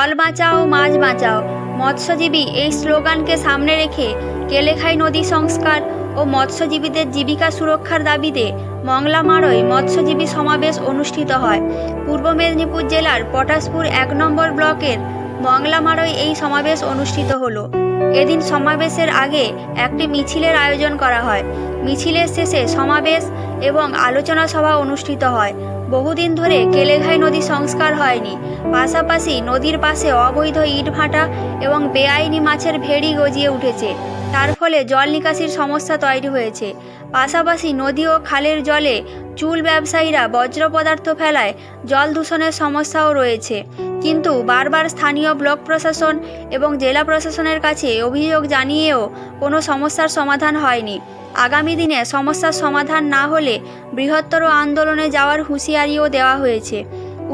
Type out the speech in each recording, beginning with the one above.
জল বাঁচাও মাছ বাঁচাও মৎস্যজীবী এই স্লোগানকে সামনে রেখে কেলেঘাই নদী সংস্কার ও মৎস্যজীবীদের জীবিকা সুরক্ষার দাবিতে মংলামারয় মৎস্যজীবী সমাবেশ অনুষ্ঠিত হয়। পূর্ব মেদিনীপুর জেলার পটাশপুর 1 নম্বর ব্লকের মংলামারয় এই সমাবেশ অনুষ্ঠিত হলো। এদিন সমাবেশের আগে একটি মিছিলের আয়োজন করা হয়। মিছিলের শেষে সমাবেশ এবং আলোচনা সভা অনুষ্ঠিত হয়। বহুদিন ধরে কেলেঘাই নদী সংস্কার হয়নি, পাশাপাশি নদীর পাশে অবৈধ ইটভাটা এবং বেআইনি মাছের ভেড়ি গজিয়ে উঠেছে। তার ফলে জল নিকাশির সমস্যা তৈরি হয়েছে। পাশাপাশি নদী ও খালের জলে চুল ব্যবসায়ীরা বজ্র পদার্থ ফেলায় জল দূষণের সমস্যাও রয়েছে। কিন্তু বারবার স্থানীয় ব্লক প্রশাসন এবং জেলা প্রশাসনের কাছে অভিযোগ জানিয়েও কোনো সমস্যার সমাধান হয়নি। আগামী দিনে সমস্যার সমাধান না হলে বৃহত্তর আন্দোলনে যাওয়ার হুঁশিয়ারিও দেওয়া হয়েছে।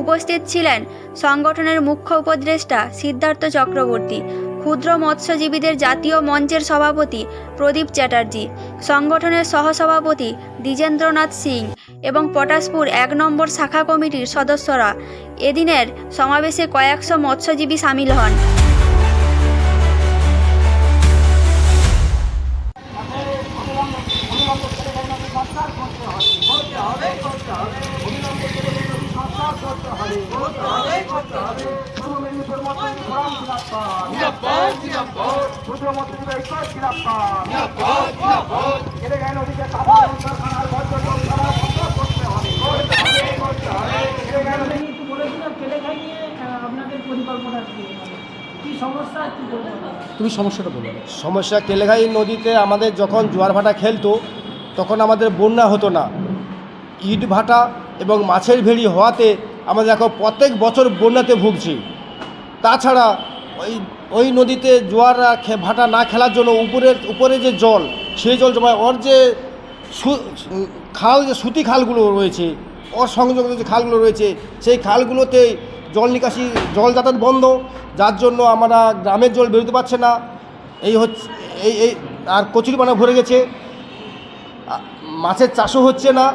উপস্থিত ছিলেন সংগঠনের মুখ্য উপদেষ্টা সিদ্ধার্থ চক্রবর্তী, ক্ষুদ্র মৎস্যজীবীদের জাতীয় মঞ্চের সভাপতি প্রদীপ চ্যাটার্জি, সংগঠনের সহসভাপতি দ্বিজেন্দ্রনাথ সিং এবং পটাশপুর 1 নম্বর শাখা কমিটির সদস্যরা। এদিনের সমাবেশে কয়েকশো মৎস্যজীবী সামিল হন। তুমি সমস্যাটা বলো। সমস্যা কেলেঘাই নদীতে আমাদের যখন জোয়ার ভাটা খেলতো তখন আমাদের বন্যা হতো না। ইট ভাটা এবং মাছের ভেড়ি হওয়াতে আমাদের এখন প্রত্যেক বছর বন্যাতে ভুগছি। তাছাড়া ওই নদীতে জোয়ার ভাটা না খেলার জন্য উপরে যে জল, সেই জল জমা ওর যে খাল, যে সুতি খালগুলো রয়েছে, ওর সংযুক্ত যে খালগুলো রয়েছে, সেই খালগুলোতে জল নিকাশি, জল যাতায়াত বন্ধ, যার জন্য আমরা গ্রামের জল বেরোতে পারছে না। এই হচ্ছে এই আর কচুরিপানা ভরে গেছে, মাছের চাষও হচ্ছে না।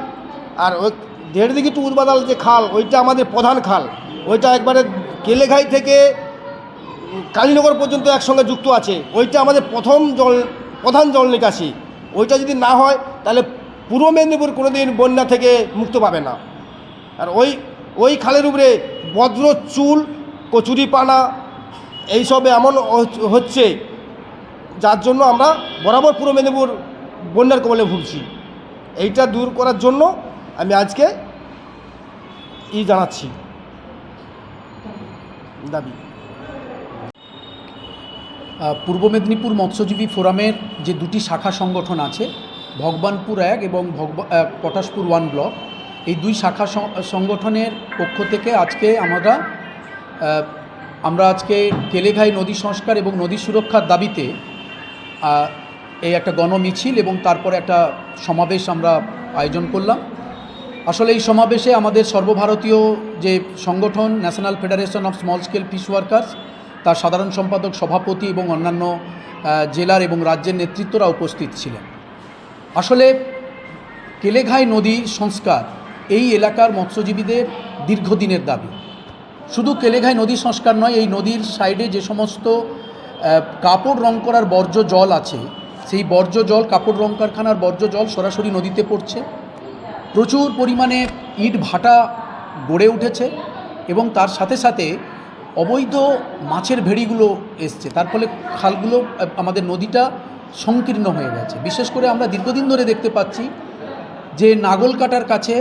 আর ওই 1.5 দিঘি টু উদবাদাল যে খাল, ওইটা আমাদের প্রধান খাল। ওইটা একবারে কেলেঘাই থেকে কালীনগর পর্যন্ত একসঙ্গে যুক্ত আছে। ওইটা আমাদের প্রধান জল নিকাশি। ওইটা যদি না হয় তাহলে পূর্ব মেদিনীপুর কোনোদিন বন্যা থেকে মুক্ত পাবে না। আর ওই খালের উপরে বজ্র, চুল, কচুরিপানা এইসবে এমন হচ্ছে, যার জন্য আমরা বরাবর পূর্ব মেদিনীপুর বন্যার কবলে ভুগছি। এইটা দূর করার জন্য আমি আজকে জানাচ্ছি দাবি। পূর্ব মেদিনীপুর মৎস্যজীবী ফোরামের যে 2টি শাখা সংগঠন আছে, ভগবানপুর 1 এবং পটাশপুর 1 ব্লক, এই 2 শাখা সংগঠনের পক্ষ থেকে আজকে আমরা আজকে কেলেঘাই নদী সংস্কার এবং নদী সুরক্ষার দাবিতে এই একটা গণমিছিল এবং তারপরে একটা সমাবেশ আমরা আয়োজন করলাম। আসলে এই সমাবেশে আমাদের সর্বভারতীয় যে সংগঠন national federation of small scale fish workers, তার সাধারণ সম্পাদক, সভাপতি এবং অন্যান্য জেলার এবং রাজ্যের নেতৃত্বরা উপস্থিত ছিলেন। আসলে কেলেঘাই নদী সংস্কার এই এলাকার মৎস্যজীবীদের দীর্ঘদিনের দাবি। শুধু কেলেঘাই নদী সংস্কার নয়, এই নদীর সাইডে যে সমস্ত কাপড় রং করার বর্জ্য জল আছে, সেই বর্জ্য জল, কাপড় রং কারখানার বর্জ্য জল সরাসরি নদীতে পড়ছে। প্রচুর পরিমাণে ইট ভাটা গড়ে উঠেছে এবং তার সাথে সাথে অবৈধ মাছের ভেড়িগুলো এসছে। তার ফলে খালগুলো, আমাদের নদীটা সংকীর্ণ হয়ে গেছে। বিশেষ করে আমরা দীর্ঘদিন ধরে দেখতে পাচ্ছি যে নাগলকাটার কাছে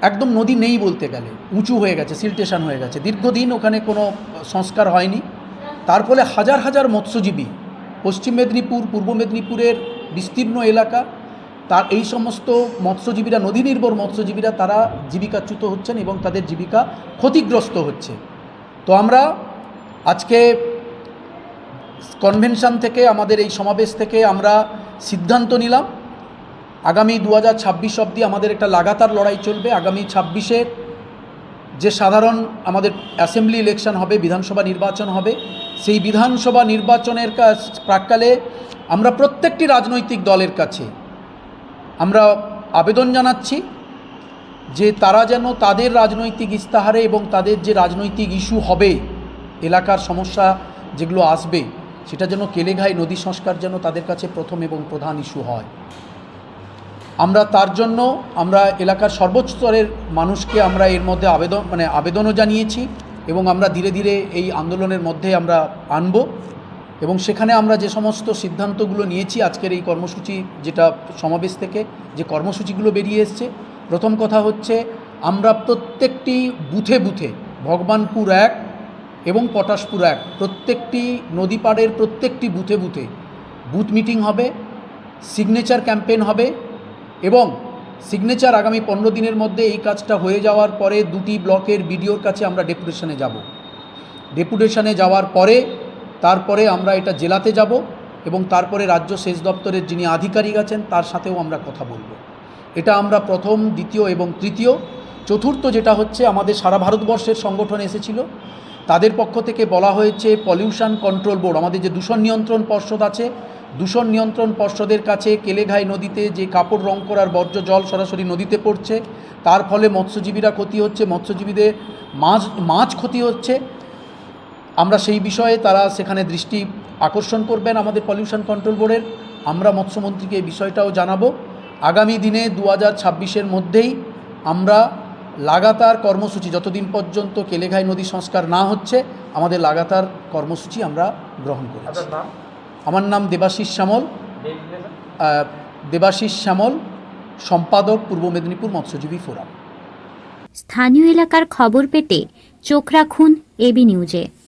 একদম নদী নেই বলতে গেলে, উঁচু হয়ে গেছে, সিলটেশন হয়ে গেছে। দীর্ঘদিন ওখানে কোনো সংস্কার হয়নি। তার ফলে হাজার হাজার মৎস্যজীবী, পশ্চিম মেদিনীপুর, পূর্ব মেদিনীপুরের বিস্তীর্ণ এলাকা, তার এই সমস্ত মৎস্যজীবীরা, নদী নির্ভর মৎস্যজীবীরা, তারা জীবিকাচ্যুত হচ্ছেন এবং তাদের জীবিকা ক্ষতিগ্রস্ত হচ্ছে। তো আমরা আজকে কনভেনশন থেকে, আমাদের এই সমাবেশ থেকে আমরা সিদ্ধান্ত নিলাম, আগামী 2026 অবধি আমাদের একটা লাগাতার লড়াই চলবে। আগামী 26-এর যে সাধারণ আমাদের অ্যাসেম্বলি ইলেকশন হবে, বিধানসভা নির্বাচন হবে, সেই বিধানসভা নির্বাচনের প্রাক্কালে আমরা প্রত্যেকটি রাজনৈতিক দলের কাছে আমরা আবেদন জানাচ্ছি যে তারা যেন তাদের রাজনৈতিক ইস্তাহারে এবং তাদের যে রাজনৈতিক ইস্যু হবে এলাকার সমস্যা যেগুলো আসবে সেটা যেন কেলেঘাই নদী সংস্কার যেন তাদের কাছে প্রথম এবং প্রধান ইস্যু হয়। আমরা তার জন্য আমরা এলাকার সর্বোচ্চ স্তরের মানুষকে আমরা এর মধ্যে আবেদনও জানিয়েছি এবং আমরা ধীরে ধীরে এই আন্দোলনের মধ্যে আমরা আনব এবং সেখানে আমরা যে সমস্ত সিদ্ধান্তগুলো নিয়েছি আজকের এই কর্মসূচি যেটা সমাবেশ থেকে যে কর্মসূচিগুলো বেরিয়ে এসছে, প্রথম কথা হচ্ছে আমরা প্রত্যেকটি বুথে বুথে ভগবানপুর 1 এবং পটাশপুর 1 প্রত্যেকটি নদী পাড়ের প্রত্যেকটি বুথে বুথে বুথ মিটিং হবে, সিগনেচার ক্যাম্পেইন হবে এবং সিগনেচার আগামী 15 দিনের মধ্যে এই কাজটা হয়ে যাওয়ার পরে 2টি ব্লকের বিডিওর কাছে আমরা ডেপুটেশনে যাব। ডেপুটেশনে যাওয়ার পরে তারপরে আমরা এটা জেলাতে যাব এবং তারপরে রাজ্য সেচ দপ্তরের যিনি আধিকারিক আছেন তার সাথেও আমরা কথা বলবো। এটা আমরা প্রথম, দ্বিতীয় এবং তৃতীয়। চতুর্থ যেটা হচ্ছে আমাদের সারা ভারতবর্ষের সংগঠন এসেছিল, তাদের পক্ষ থেকে বলা হয়েছে পলিউশন কন্ট্রোল বোর্ড, আমাদের যে দূষণ নিয়ন্ত্রণ পর্ষদ আছে, দূষণ নিয়ন্ত্রণ পর্ষদের কাছে কেলেঘাই নদীতে যে কাপড় রং করার বর্জ্য জল সরাসরি নদীতে পড়ছে, তার ফলে মৎস্যজীবীরা ক্ষতি হচ্ছে, মৎস্যজীবীদের মাছ ক্ষতি হচ্ছে। আমরা সেই বিষয়ে তারা সেখানে দৃষ্টি আকর্ষণ করবেন আমাদের পলিউশন কন্ট্রোল বোর্ডের। আমরা মৎস্যমন্ত্রীকে এই বিষয়টাও জানাবো। আগামী দিনে 2026-এর মধ্যেই আমরা লাগাতার কর্মসূচি, যতদিন পর্যন্ত কেলেঘাই নদী সংস্কার না হচ্ছে আমাদের লাগাতার কর্মসূচি আমরা গ্রহণ করেছি। আমার নাম দেবাশিস শ্যামল, সম্পাদক পূর্ব মেদিনীপুর মৎস্যজীবী ফোরাম। স্থানীয় এলাকার খবর পেতে চোখ রাখুন এবি নিউজে।